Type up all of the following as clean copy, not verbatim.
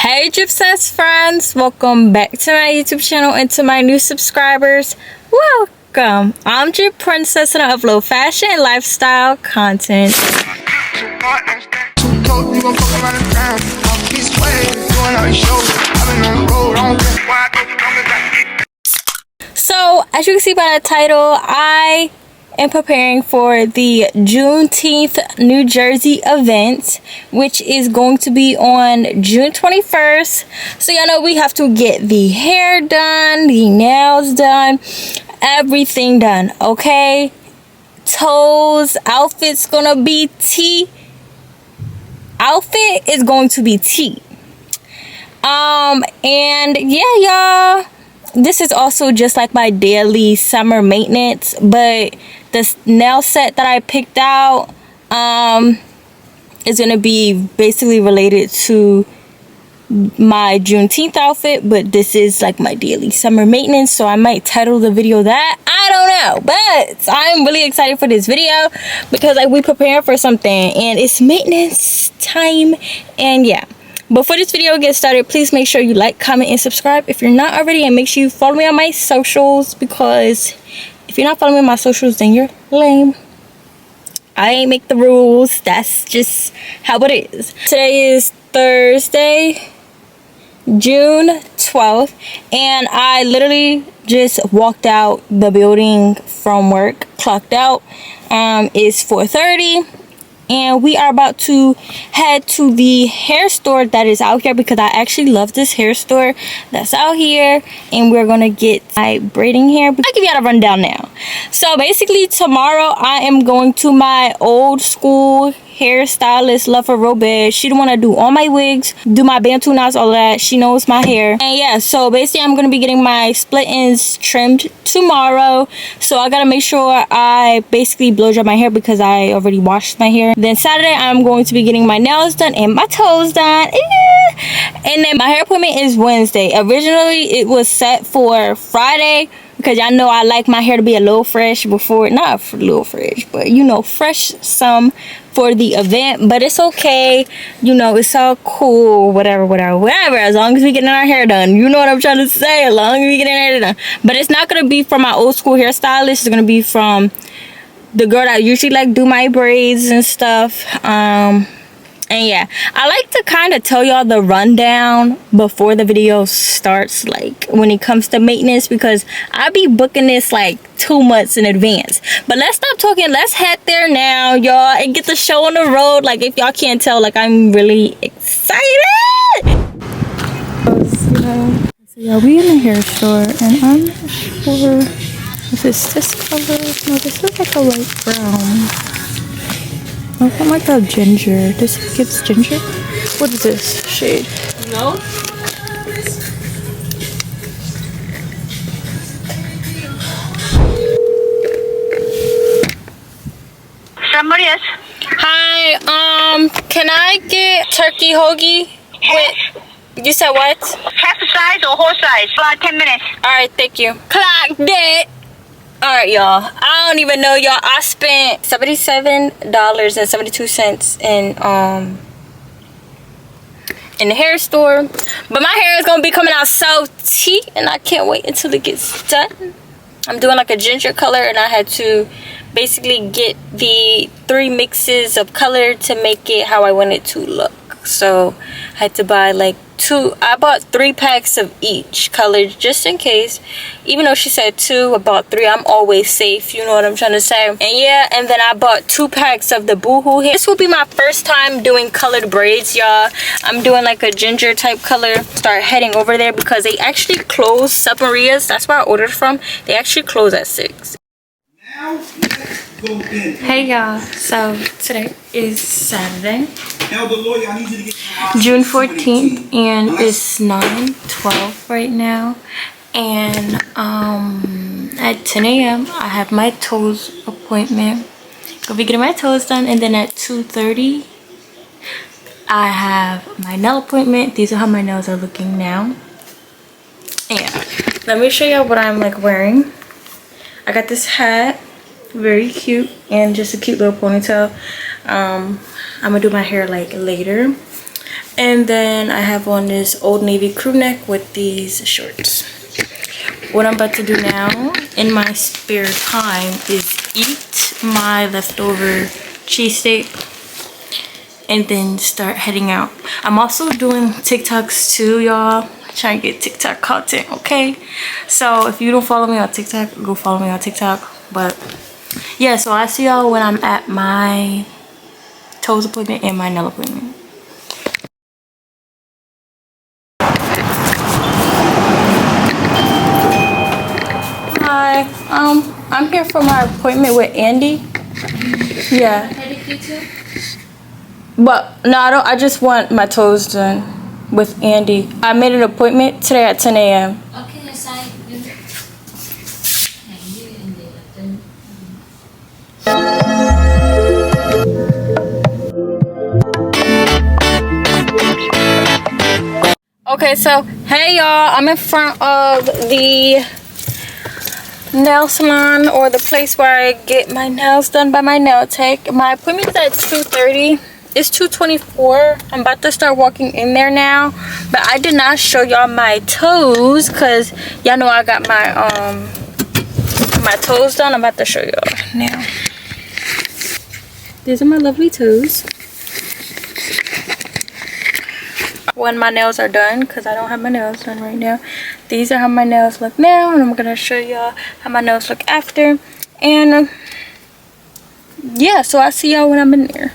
Hey Dripcess friends, welcome back to my YouTube channel and to my new subscribers, welcome. I'm Drip Princess and I upload fashion and lifestyle content. So as you can see by the title, I am preparing for the Juneteenth New Jersey event, which is going to be on June 21st. So y'all know we have to get the hair done, the nails done, everything done, okay? Toes, outfit's gonna be tea. Outfit is going to be tea. And yeah, y'all, this is also just like my daily summer maintenance, but the nail set that I picked out is gonna be basically related to my Juneteenth outfit, but this is like my daily summer maintenance, so I might title the video that, I don't know, but I'm really excited for this video because like we preparing for something and it's maintenance time. And yeah, before this video gets started, please make sure you like, comment, and subscribe if you're not already, and make sure you follow me on my socials, because if you're not following me on my socials, then you're lame. I ain't make the rules, that's just how it is. Today is Thursday, June 12th, and I literally just walked out the building from work, clocked out. It's 4:30. And we are about to head to the hair store that is out here, because I actually love this hair store that's out here. And we're gonna get my braiding hair. I'll give you a rundown now. So basically tomorrow I am going to my old school hairstylist, Love Her Real Bad. She don't want to do all my wigs, do my bantu knots, all of that. She knows my hair. And yeah, so basically I'm gonna be getting my split ends trimmed tomorrow. So I gotta make sure I basically blow dry my hair because I already washed my hair. Then Saturday I'm going to be getting my nails done and my toes done. And then my hair appointment is Wednesday. Originally it was set for Friday, because y'all know I like my hair to be a little fresh before, not a little fresh, but you know, fresh some for the event. But it's okay, you know, it's all cool, whatever, as long as we getting our hair done. You know what I'm trying to say, as long as we getting our hair done. But it's not gonna be from my old school hairstylist, it's gonna be from the girl that usually like do my braids and stuff. And yeah, I like to kind of tell y'all the rundown before the video starts, like when it comes to maintenance, because I be booking this like 2 months in advance. But let's stop talking, let's head there now, y'all, and get the show on the road. Like if y'all can't tell, like I'm really excited. So yeah, we in the hair store, and I'm not sure if it's this color. No, this is like a light brown. I don't like that ginger. This gives ginger. What is this shade? No. Somebody else. Hi. Can I get turkey hoagie? Wait. You said what? Half size or whole size? About 10 minutes. All right. Thank you. Clocked it. All right, y'all, I don't even know, y'all. I spent $77.72 in the hair store, but my hair is gonna be coming out so tea, and I can't wait until it gets done. I'm doing like a ginger color, and I had to basically get the 3 mixes of color to make it how I want it to look. So I had to buy like I bought 3 packs of each color just in case. Even though she said 2, I bought 3. I'm always safe, you know what I'm trying to say. And yeah, and then I bought 2 packs of the boohoo hair. This will be my first time doing colored braids, y'all. I'm doing like a ginger type color. Start heading over there because they actually close Submaria's. That's where I ordered from. They actually close at 6. Hey y'all, so today is Saturday, June 14th, and it's 9:12 right now. And at 10 a.m. I have my toes appointment. Gonna be getting my toes done, and then at 2:30 I have my nail appointment. These are how my nails are looking now. And let me show y'all what I'm like wearing. I got this hat, very cute, and just a cute little ponytail. I'm gonna do my hair like later. And then I have on this Old Navy crew neck with these shorts. What I'm about to do now in my spare time is eat my leftover cheesesteak and then start heading out. I'm also doing TikToks too, y'all. Trying to get TikTok content, okay? So if you don't follow me on TikTok, go follow me on TikTok. But yeah, so I see y'all when I'm at my toes appointment and my nail appointment. Hi, I'm here for my appointment with Andy. Yeah. But no, I just want my toes done with Andy. I made an appointment today at 10 a.m. Okay, sai. Okay, so hey y'all, I'm in front of the nail salon, or the place where I get my nails done by my nail tech. My appointment is at 2:30. It's 2:24. I'm about to start walking in there now, but I did not show y'all my toes because y'all know I got my toes done. I'm about to show y'all now. These are my lovely toes when my nails are done, because I don't have my nails done right now. These are how my nails look now, and I'm gonna show y'all how my nails look after. And yeah, so I'll see y'all when I'm in there.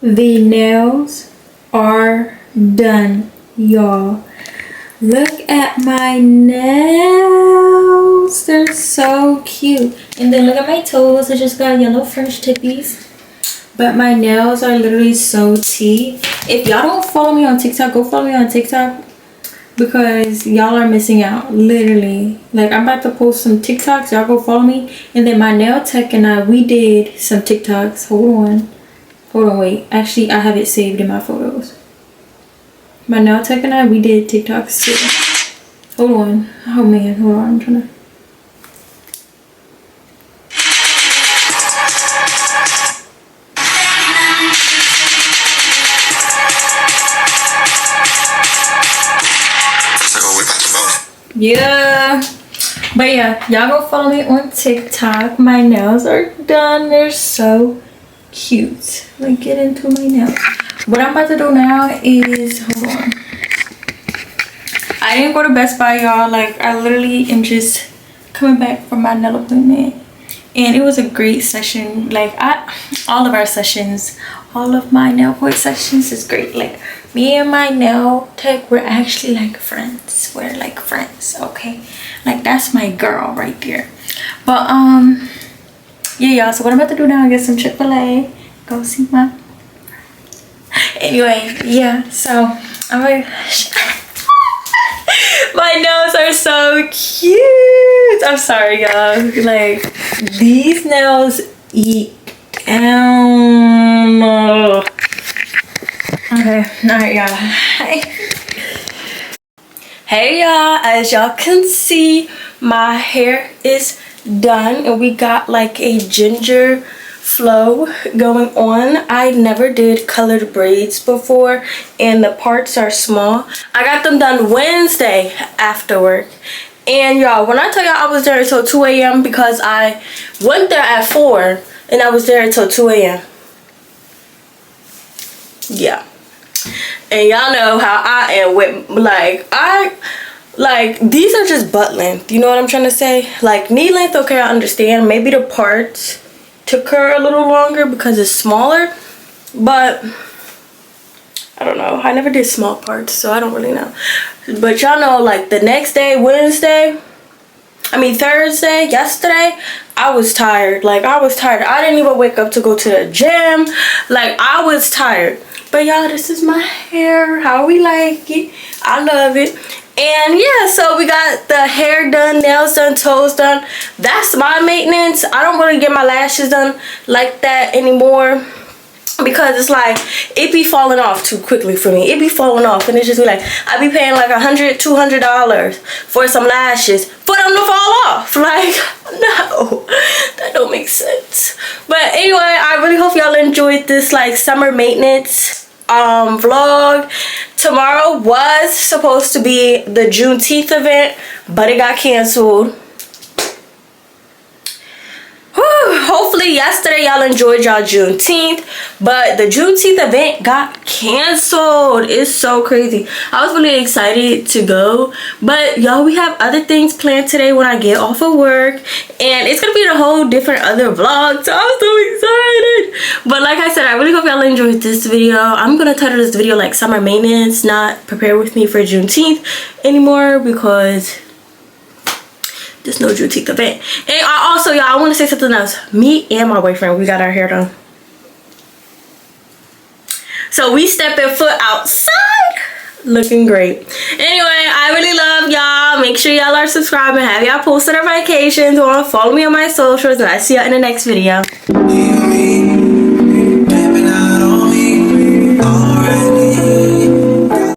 The nails are done, y'all. Look at my nails, they're so cute. And then look at my toes. I just got yellow French tippies, but my nails are literally so tea. If y'all don't follow me on TikTok, go follow me on TikTok, because y'all are missing out, literally. Like, I'm about to post some TikToks, y'all go follow me. And then my nail tech and I, we did some TikToks. Hold on, wait, actually I have it saved in my photos. My nail tech and I, we did TikToks too. Hold on, oh man, hold on, I'm trying to. Yeah, but yeah, y'all go follow me on TikTok. My nails are done. They're so cute. Like, get into my nails. What I'm about to do now is, hold on, I didn't go to Best Buy, y'all. Like, I literally am just coming back from my nail appointment, and it was a great session. Like, all of our sessions, all of my nail point sessions is great. Like, me and my nail tech, we're actually like friends. We're like friends, okay? Like, that's my girl right there. But yeah, y'all, so what I'm about to do now is get some Chick-fil-A, go see my, anyway, yeah, so I'm like, my nails are so cute. I'm sorry, y'all. Like, these nails eat down. Okay, alright, y'all. Hey y'all, as y'all can see, my hair is done, and we got like a ginger flow going on. I never did colored braids before, and the parts are small. I got them done Wednesday after work. And y'all, when I tell y'all I was there until 2 a.m. because I went there at 4 and I was there until 2 a.m. Yeah. And y'all know how I am with, like, these are just butt length, you know what I'm trying to say? Like, knee length, okay, I understand. Maybe the parts took her a little longer because it's smaller, but I don't know. I never did small parts, so I don't really know. But y'all know, like, the next day, Thursday, yesterday, I was tired. Like, I was tired. I didn't even wake up to go to the gym. Like, I was tired. But y'all, this is my hair, how we like it. I love it. And yeah, so we got the hair done, nails done, toes done. That's my maintenance. I don't really get my lashes done like that anymore, because it's like, it be falling off too quickly for me. It be falling off, and it's just be like, I be paying like $100, $200 for some lashes for them to fall off. Like, no, that don't make sense. But anyway, I really hope y'all enjoyed this like summer maintenance vlog. Tomorrow was supposed to be the Juneteenth event, but it got canceled. Hopefully yesterday y'all enjoyed y'all Juneteenth, but the Juneteenth event got canceled. It's so crazy. I was really excited to go, but y'all, we have other things planned today when I get off of work, and it's gonna be a whole different other vlog, so I'm so excited. But like I said, I really hope y'all enjoyed this video. I'm gonna title this video like summer maintenance, not prepare with me for Juneteenth anymore, because there's no Juneteenth event. And also, y'all, I want to say something else. Me and my boyfriend, we got our hair done. So we stepping foot outside, looking great. Anyway, I really love y'all. Make sure y'all are subscribing. Have y'all post notifications on. Follow me on my socials, and I see y'all in the next video.